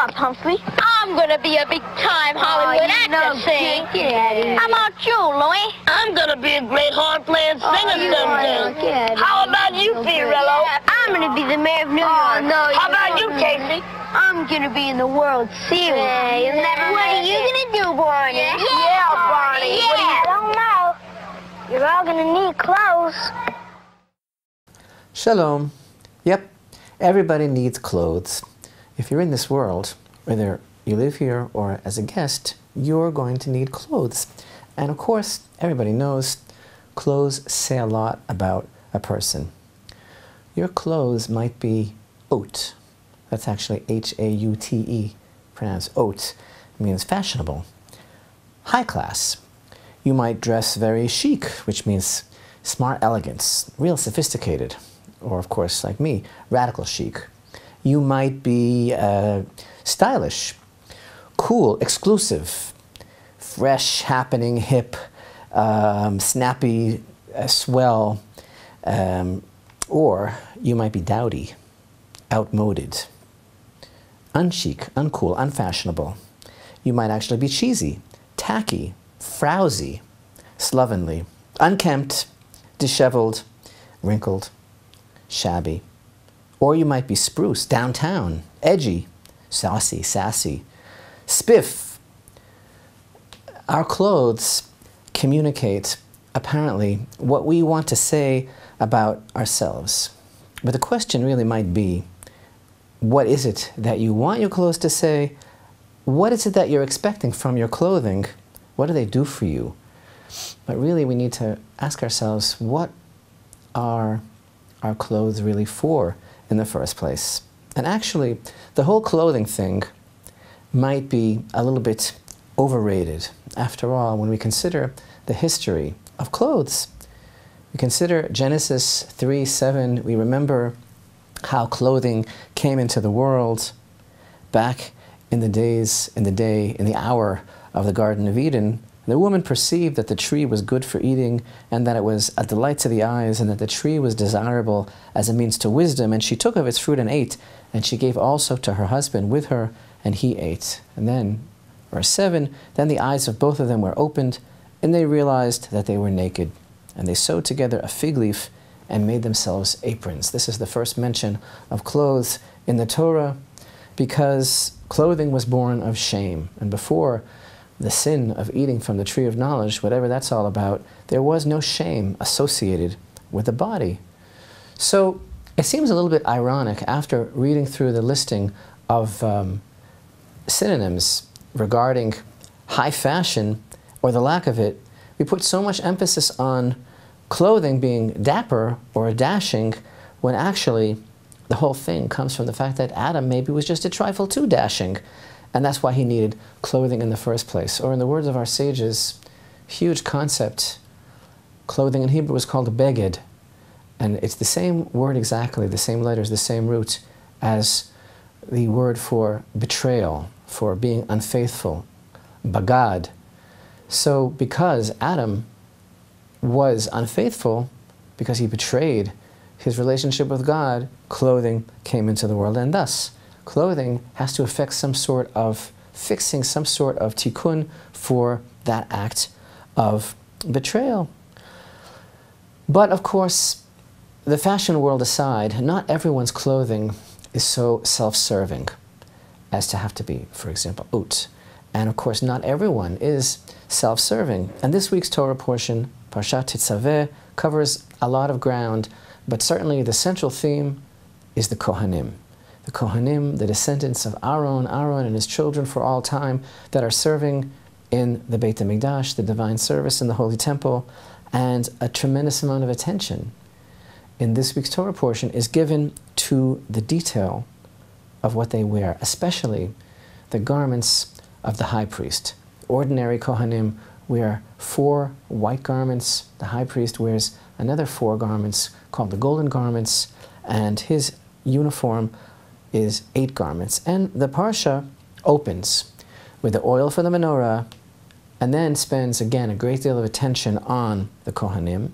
up, Humphrey? I'm gonna be a big-time Hollywood actor, see? How about you, Louie? I'm gonna be a great horn-playing singer someday. How about you, Fiorello? I'm gonna be the mayor of New York. How about you, Casey? I'm gonna be in the World Series. What are you gonna do, Barney? Yeah, Barney. Yeah. I don't know. You're all gonna need clothes. Shalom. Yep, everybody needs clothes. If you're in this world, whether you live here or as a guest, you're going to need clothes. And of course, everybody knows clothes say a lot about a person. Your clothes might be haute. That's actually H-A-U-T-E, pronounced haute. It means fashionable. High class. You might dress very chic, which means smart elegance, real sophisticated. Or of course, like me, radical chic. You might be stylish, cool, exclusive, fresh, happening, hip, snappy, swell, or you might be dowdy, outmoded, unchic, uncool, unfashionable. You might actually be cheesy, tacky, frowsy, slovenly, unkempt, disheveled, wrinkled, shabby. Or you might be spruce, downtown, edgy, saucy, sassy, spiff. Our clothes communicate, apparently, what we want to say about ourselves. But the question really might be, what is it that you want your clothes to say? What is it that you're expecting from your clothing? What do they do for you? But really, we need to ask ourselves, what are our clothes really for in the first place? And actually, the whole clothing thing might be a little bit overrated. After all, when we consider the history of clothes, we consider Genesis 3:7, we remember how clothing came into the world back in the hour of the Garden of Eden. The woman perceived that the tree was good for eating and that it was a delight to the eyes and that the tree was desirable as a means to wisdom. And she took of its fruit and ate, and she gave also to her husband with her, and he ate. And then, verse 7, then the eyes of both of them were opened, and they realized that they were naked. And they sewed together a fig leaf and made themselves aprons. This is the first mention of clothes in the Torah, because clothing was born of shame. And before the sin of eating from the tree of knowledge, whatever that's all about, there was no shame associated with the body. So it seems a little bit ironic, after reading through the listing of synonyms regarding high fashion, or the lack of it, we put so much emphasis on clothing being dapper or dashing, when actually the whole thing comes from the fact that Adam maybe was just a trifle too dashing. And that's why he needed clothing in the first place. Or in the words of our sages, huge concept, clothing in Hebrew is called beged. And it's the same word exactly, the same letters, the same root as the word for betrayal, for being unfaithful, bagad. So because Adam was unfaithful, because he betrayed his relationship with God, clothing came into the world. And thus, clothing has to affect some sort of fixing, some sort of tikkun for that act of betrayal. But of course, the fashion world aside, not everyone's clothing is so self-serving as to have to be, for example, haute. And of course, not everyone is self-serving. And this week's Torah portion, Shabbat Tetzave, covers a lot of ground, but certainly the central theme is the Kohanim. The Kohanim, the descendants of Aaron and his children for all time, that are serving in the Beit HaMikdash, the divine service in the Holy Temple, and a tremendous amount of attention in this week's Torah portion is given to the detail of what they wear, especially the garments of the high priest. Ordinary Kohanim wear 4 white garments. The high priest wears another 4 garments called the golden garments, and his uniform is 8 garments. And the parsha opens with the oil for the menorah, and then spends again a great deal of attention on the Kohanim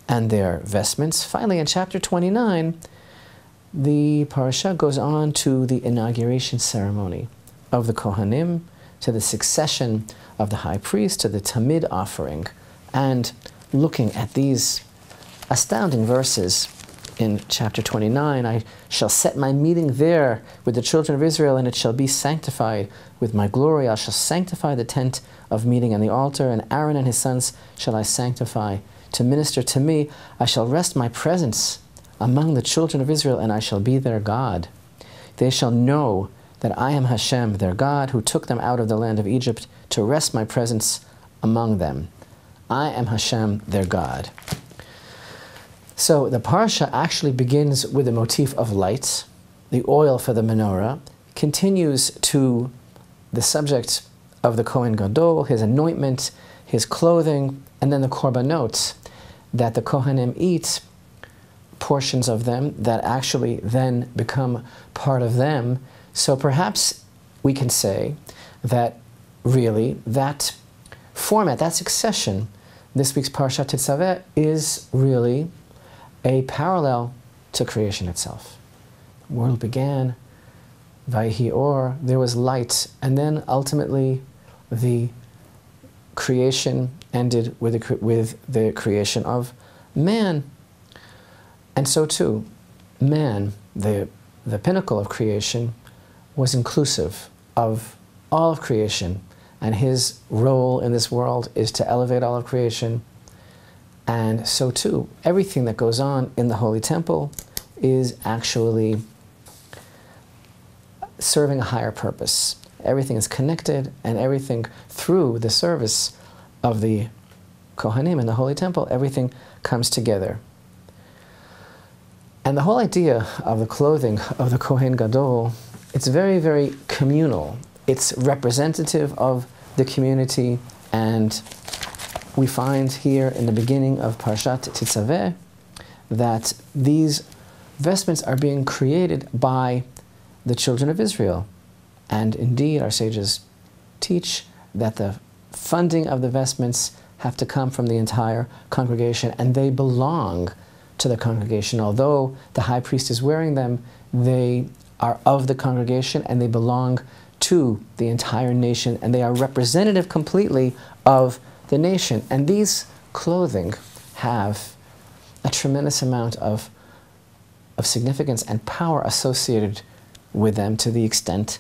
and their vestments. Finally, in chapter 29, the parsha goes on to the inauguration ceremony of the Kohanim, to the succession of the high priest, to the Tamid offering, and looking at these astounding verses in chapter 29, I shall set my meeting there with the children of Israel, and it shall be sanctified with my glory. I shall sanctify the tent of meeting and the altar, and Aaron and his sons shall I sanctify to minister to me. I shall rest my presence among the children of Israel, and I shall be their God. They shall know that I am Hashem, their God, who took them out of the land of Egypt to rest my presence among them. I am Hashem, their God. So the parsha actually begins with the motif of light, the oil for the menorah, continues to the subject of the Kohen Gadol, his anointment, his clothing, and then the korbanot, that the Kohanim eat, portions of them that actually then become part of them. So perhaps we can say that really that format, that succession, this week's Shabbat Tetzave, is really a parallel to creation itself. The world began, Vayhi Or, there was light, and then ultimately the creation ended with the creation of man. And so too, man, the pinnacle of creation, was inclusive of all of creation, and his role in this world is to elevate all of creation. And so too, everything that goes on in the Holy Temple is actually serving a higher purpose. Everything is connected, and everything through the service of the Kohanim in the Holy Temple, everything comes together. And the whole idea of the clothing of the Kohen Gadol, it's very, very communal. It's representative of the community, and we find here in the beginning of Parashat Tetzave that these vestments are being created by the children of Israel. And indeed, our sages teach that the funding of the vestments have to come from the entire congregation, and they belong to the congregation. Although the high priest is wearing them, they are of the congregation, and they belong to the entire nation, and they are representative completely of the nation. And these clothing have a tremendous amount of significance and power associated with them, to the extent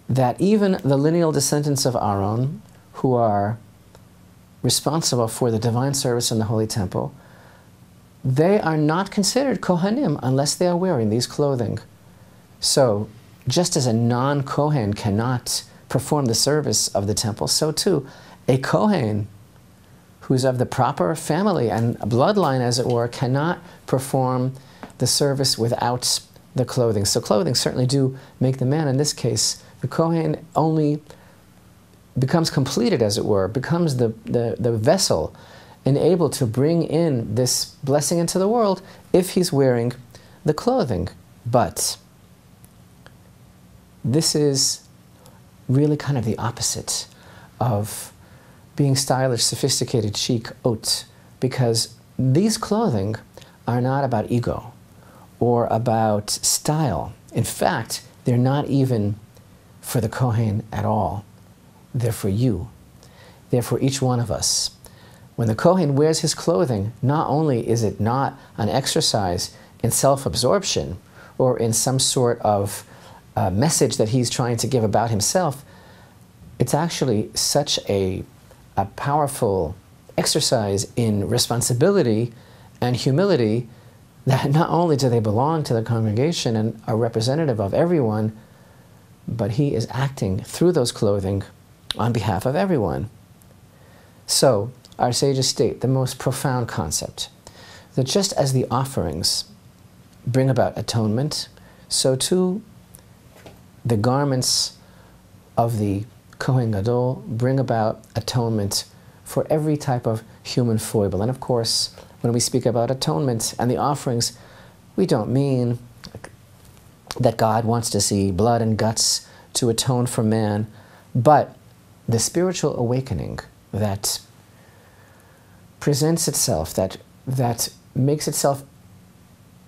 that even the lineal descendants of Aaron, who are responsible for the divine service in the Holy Temple, they are not considered Kohanim unless they are wearing these clothing. So, just as a non-Kohen cannot perform the service of the temple, so too, a Kohen who's of the proper family and bloodline, as it were, cannot perform the service without the clothing. So clothing certainly do make the man. In this case, the Kohen only becomes completed, as it were, becomes the vessel and able to bring in this blessing into the world if he's wearing the clothing. But this is really kind of the opposite of being stylish, sophisticated, chic, haute, because these clothing are not about ego or about style. In fact, they're not even for the Kohen at all. They're for you. They're for each one of us. When the Kohen wears his clothing, not only is it not an exercise in self-absorption or in some sort of message that he's trying to give about himself, it's actually such a powerful exercise in responsibility and humility that not only do they belong to the congregation and are representative of everyone, but he is acting through those clothing on behalf of everyone. So, our sages state the most profound concept, that just as the offerings bring about atonement, so too the garments of the Kohen Gadol bring about atonement for every type of human foible. And of course, when we speak about atonement and the offerings, we don't mean that God wants to see blood and guts to atone for man, but the spiritual awakening that presents itself, that makes itself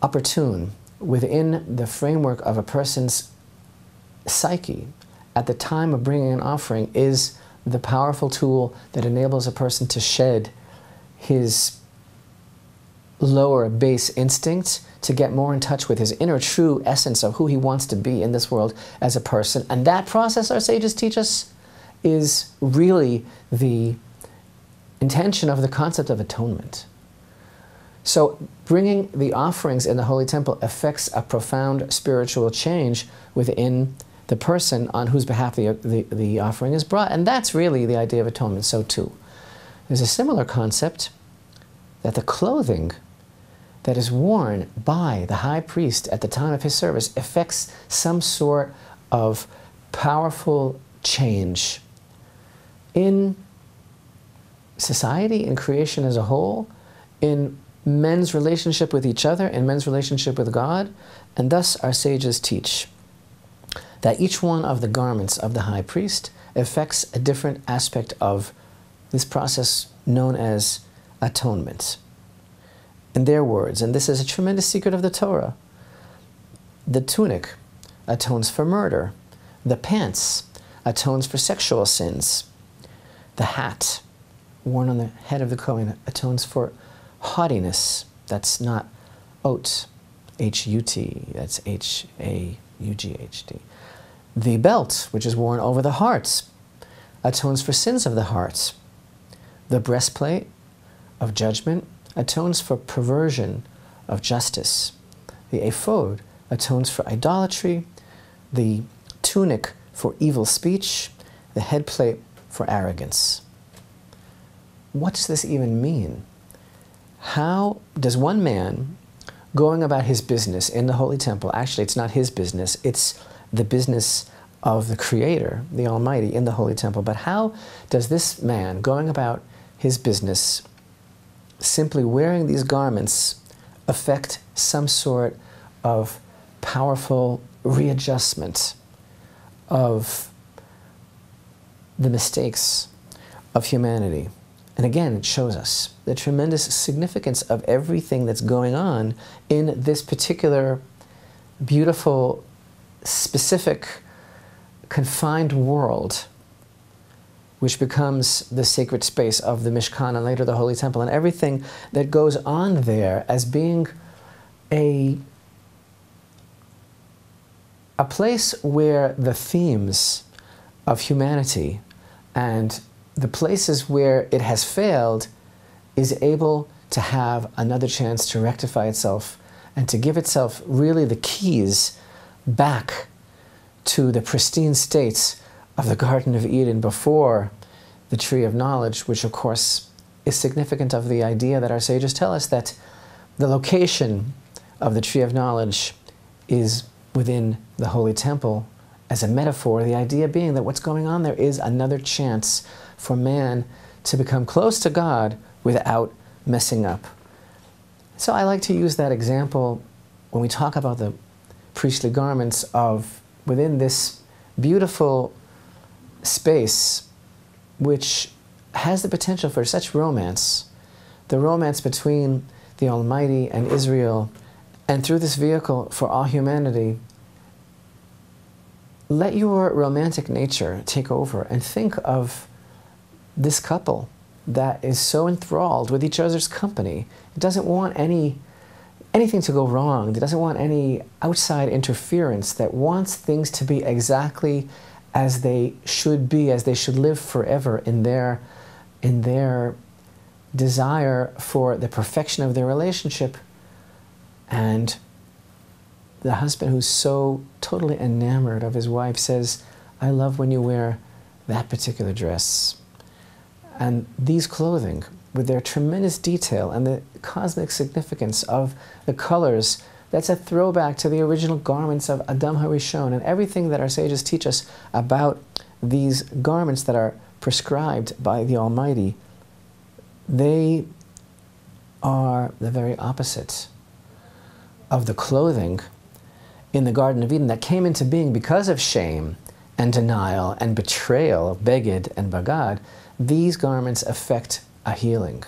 opportune within the framework of a person's psyche at the time of bringing an offering is the powerful tool that enables a person to shed his lower base instincts, to get more in touch with his inner true essence of who he wants to be in this world as a person. And that process, our sages teach us, is really the intention of the concept of atonement. So bringing the offerings in the Holy Temple affects a profound spiritual change within the person on whose behalf the offering is brought. And that's really the idea of atonement. So too, there's a similar concept that the clothing that is worn by the high priest at the time of his service affects some sort of powerful change in society, in creation as a whole, in men's relationship with each other, in men's relationship with God. And thus our sages teach that each one of the garments of the high priest affects a different aspect of this process known as atonement. In their words, and this is a tremendous secret of the Torah, the tunic atones for murder, the pants atones for sexual sins, the hat worn on the head of the Kohen atones for haughtiness. That's not oat, H-U-T, that's H-A-U-G-H-T. The belt, which is worn over the heart, atones for sins of the heart. The breastplate of judgment atones for perversion of justice. The ephod atones for idolatry, the tunic for evil speech, the headplate for arrogance. What does this even mean? How does one man going about his business in the Holy Temple, actually it's not his business, it's the business of the Creator, the Almighty, in the Holy Temple, but how does this man going about his business simply wearing these garments affect some sort of powerful readjustment of the mistakes of humanity? And again, it shows us the tremendous significance of everything that's going on in this particular beautiful, specific, confined world, which becomes the sacred space of the Mishkan and later the Holy Temple, and everything that goes on there as being a place where the themes of humanity and the places where it has failed is able to have another chance to rectify itself and to give itself really the keys back to the pristine states of the Garden of Eden before the Tree of Knowledge, which of course is significant of the idea that our sages tell us that the location of the Tree of Knowledge is within the Holy Temple as a metaphor, the idea being that what's going on there is another chance for man to become close to God without messing up. So I like to use that example when we talk about the priestly garments of within this beautiful space which has the potential for such romance, the romance between the Almighty and Israel, and through this vehicle for all humanity. Let your romantic nature take over and think of this couple that is so enthralled with each other's company. It doesn't want anything to go wrong. It doesn't want any outside interference, that wants things to be exactly as they should be, as they should live forever in their desire for the perfection of their relationship. And the husband who's so totally enamored of his wife says, "I love when you wear that particular dress." And these clothing, with their tremendous detail and the cosmic significance of the colors, that's a throwback to the original garments of Adam HaRishon, and everything that our sages teach us about these garments that are prescribed by the Almighty, they are the very opposite of the clothing in the Garden of Eden that came into being because of shame and denial and betrayal of Beged and Bagad. These garments affect a healing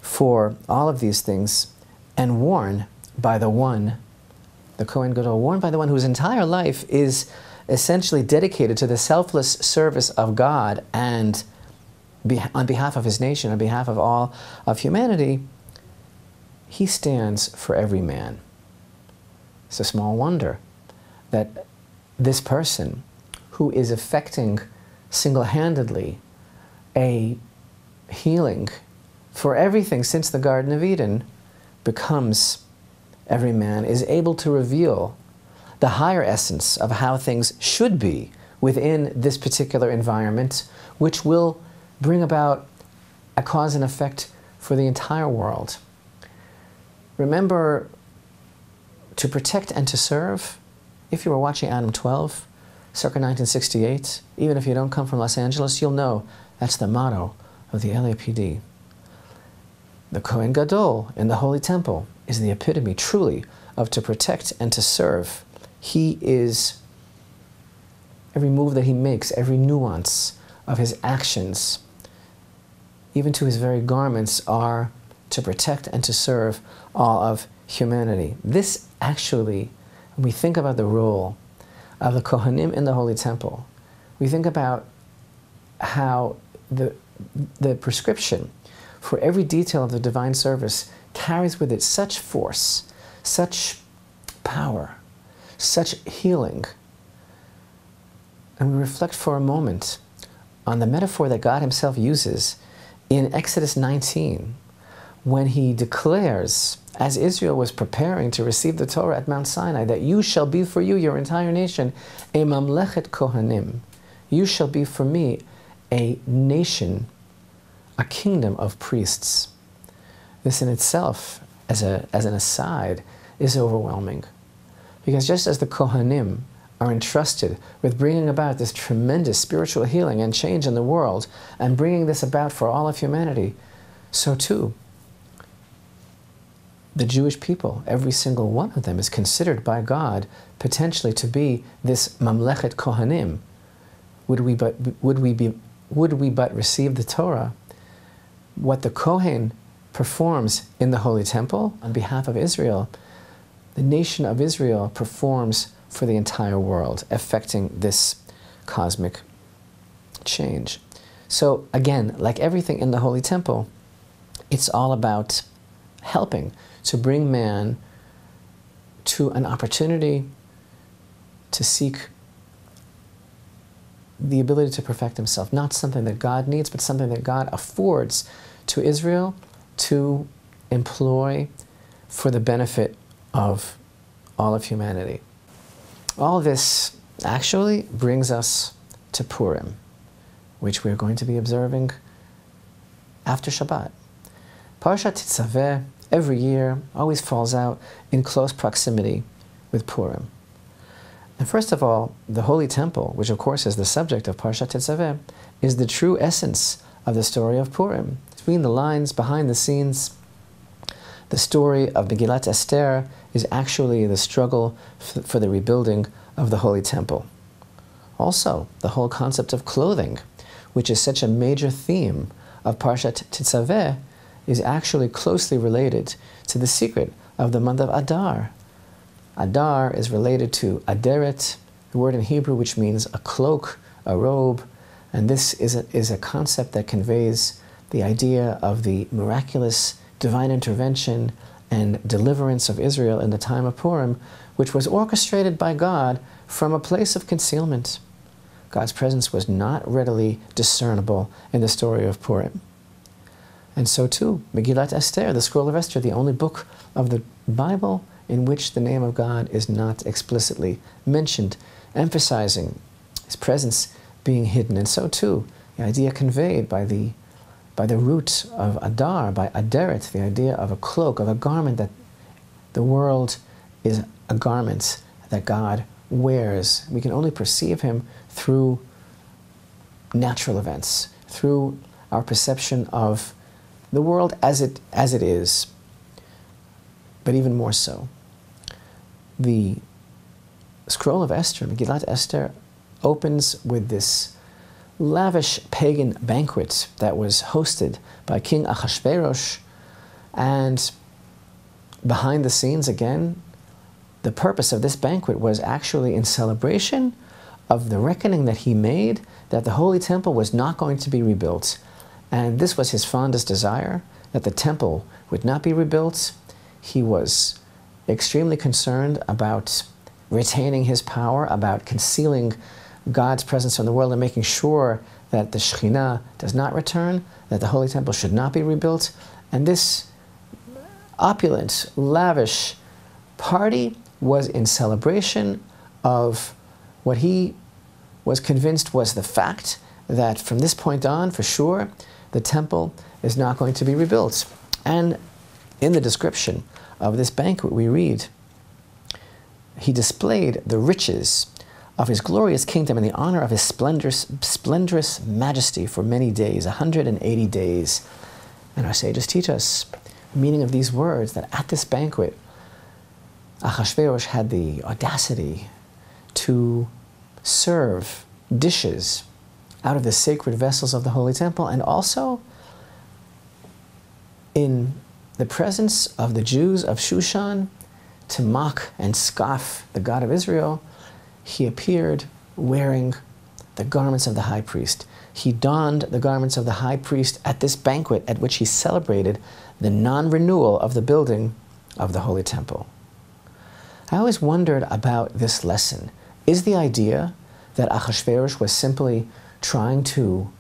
for all of these things, and worn by the one, the Kohen Gadol, worn by the one whose entire life is essentially dedicated to the selfless service of God and on behalf of his nation, on behalf of all of humanity, he stands for every man. It's a small wonder that this person who is effecting single-handedly a healing for everything since the Garden of Eden becomes every man, is able to reveal the higher essence of how things should be within this particular environment, which will bring about a cause and effect for the entire world. Remember, to protect and to serve, if you were watching Adam 12, circa 1968, even if you don't come from Los Angeles, you'll know that's the motto of the LAPD. The Kohen Gadol in the Holy Temple is the epitome, truly, of to protect and to serve. He is, every move that he makes, every nuance of his actions, even to his very garments, are to protect and to serve all of humanity. This actually, when we think about the role of the Kohanim in the Holy Temple, we think about how the prescription for every detail of the divine service carries with it such force, such power, such healing. And we reflect for a moment on the metaphor that God himself uses in Exodus 19, when he declares, as Israel was preparing to receive the Torah at Mount Sinai, that you shall be for you, your entire nation, a mamlechet kohanim. You shall be for me a nation, a kingdom of priests. This in itself, as an aside, is overwhelming. Because just as the Kohanim are entrusted with bringing about this tremendous spiritual healing and change in the world, and bringing this about for all of humanity, so too, the Jewish people, every single one of them, is considered by God potentially to be this mamlechet kohanim. Would we but receive the Torah, what the Kohen performs in the Holy Temple on behalf of Israel, the nation of Israel performs for the entire world, affecting this cosmic change. So again, like everything in the Holy Temple, it's all about helping to bring man to an opportunity to seek the ability to perfect himself. Not something that God needs, but something that God affords to Israel to employ for the benefit of all of humanity. All this actually brings us to Purim, which we're going to be observing after Shabbat. Shabbat Tetzave, every year, always falls out in close proximity with Purim. And first of all, the Holy Temple, which of course is the subject of Shabbat Tetzave, is the true essence of the story of Purim. Between the lines, behind the scenes, the story of Megillat Esther is actually the struggle for the rebuilding of the Holy Temple. Also, the whole concept of clothing, which is such a major theme of Parshat Tetzaveh, is actually closely related to the secret of the month of Adar. Adar is related to Aderet, the word in Hebrew which means a cloak, a robe, and this is a concept that conveys the idea of the miraculous divine intervention and deliverance of Israel in the time of Purim, which was orchestrated by God from a place of concealment. God's presence was not readily discernible in the story of Purim. And so too, Megillat Esther, the scroll of Esther, the only book of the Bible in which the name of God is not explicitly mentioned, emphasizing his presence being hidden. And so too, the idea conveyed by the root of Adar, by Aderet, the idea of a cloak, of a garment, that the world is a garment that God wears. We can only perceive him through natural events, through our perception of the world as it is, but even more so. The scroll of Esther, Megillat Esther, opens with this lavish pagan banquet that was hosted by King Achashverosh, and behind the scenes again, the purpose of this banquet was actually in celebration of the reckoning that he made that the Holy Temple was not going to be rebuilt. And this was his fondest desire, that the temple would not be rebuilt. He was extremely concerned about retaining his power, about concealing God's presence in the world and making sure that the Shekhinah does not return, that the Holy Temple should not be rebuilt. And this opulent, lavish party was in celebration of what he was convinced was the fact that from this point on, for sure, the temple is not going to be rebuilt. And in the description of this banquet, we read, he displayed the riches of his glorious kingdom in the honor of his splendorous majesty for many days, 180 days. And our sages teach us the meaning of these words, that at this banquet, Achashverosh had the audacity to serve dishes out of the sacred vessels of the Holy Temple, and also in the presence of the Jews of Shushan, to mock and scoff the God of Israel, he appeared wearing the garments of the high priest. He donned the garments of the high priest at this banquet at which he celebrated the non-renewal of the building of the Holy Temple. I always wondered about this lesson. Is the idea that Achashverosh was simply trying to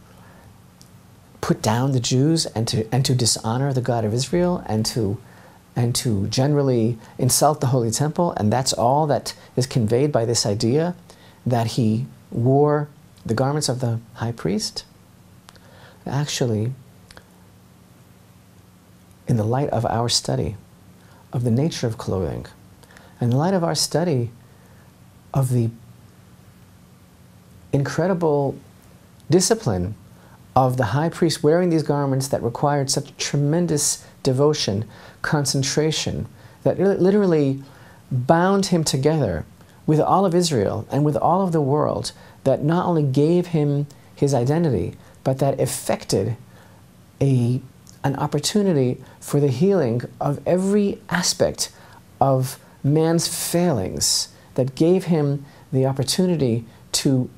put down the Jews and to dishonor the God of Israel and to generally insult the Holy Temple, and that's all that is conveyed by this idea that he wore the garments of the high priest? Actually, in the light of our study of the nature of clothing, in the light of our study of the incredible discipline of the high priest wearing these garments that required such tremendous devotion, concentration, that literally bound him together with all of Israel and with all of the world, that not only gave him his identity, but that effected an opportunity for the healing of every aspect of man's failings, that gave him the opportunity to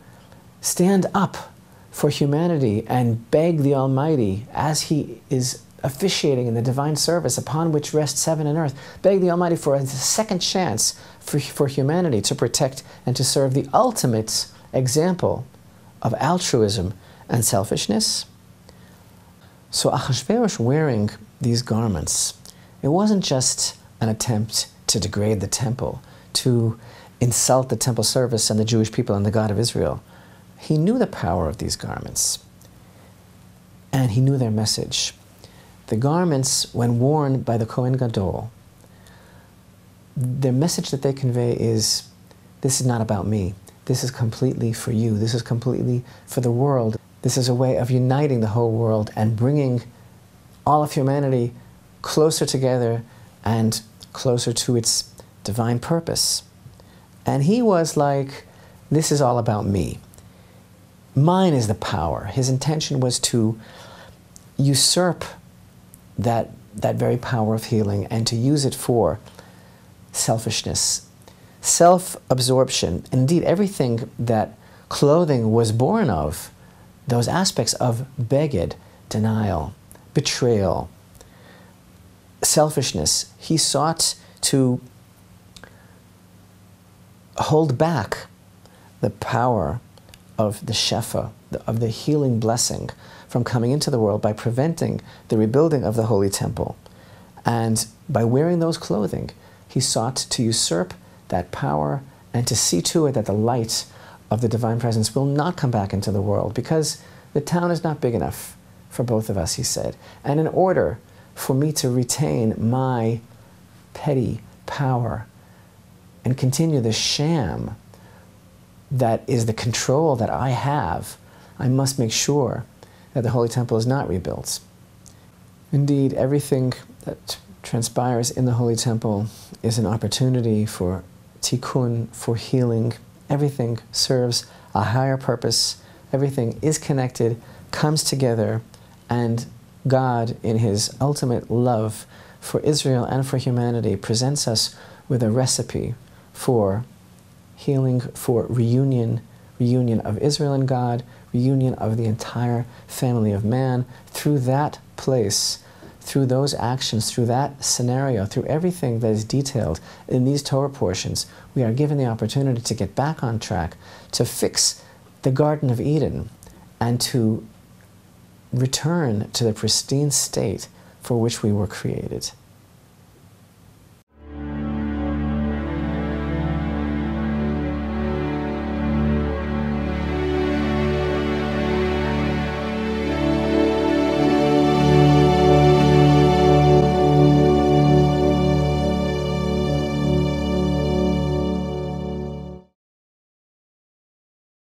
stand up for humanity and beg the Almighty, as he is officiating in the divine service upon which rests heaven and earth, beg the Almighty for a second chance for humanity to protect and to serve, the ultimate example of altruism and selfishness. So Achashverosh wearing these garments, it wasn't just an attempt to degrade the temple, to insult the temple service and the Jewish people and the God of Israel. He knew the power of these garments, and he knew their message. The garments, when worn by the Kohen Gadol, their message that they convey is, this is not about me. This is completely for you. This is completely for the world. This is a way of uniting the whole world and bringing all of humanity closer together and closer to its divine purpose. And he was like, this is all about me. Mine is the power. His intention was to usurp that very power of healing and to use it for selfishness, self-absorption. Indeed, everything that clothing was born of, those aspects of beged, denial, betrayal, selfishness, he sought to hold back the power of the shefa, of the healing blessing, from coming into the world by preventing the rebuilding of the Holy Temple. And by wearing those clothing, he sought to usurp that power and to see to it that the light of the divine presence will not come back into the world, because the town is not big enough for both of us, he said. And in order for me to retain my petty power and continue the sham that is the control that I have, I must make sure that the Holy Temple is not rebuilt. Indeed, everything that transpires in the Holy Temple is an opportunity for tikkun, for healing. Everything serves a higher purpose. Everything is connected, comes together, and God, in his ultimate love for Israel and for humanity, presents us with a recipe for healing, for reunion reunion of Israel and God, reunion of the entire family of man. Through that place, through those actions, through that scenario, through everything that is detailed in these Torah portions, we are given the opportunity to get back on track, to fix the Garden of Eden, and to return to the pristine state for which we were created.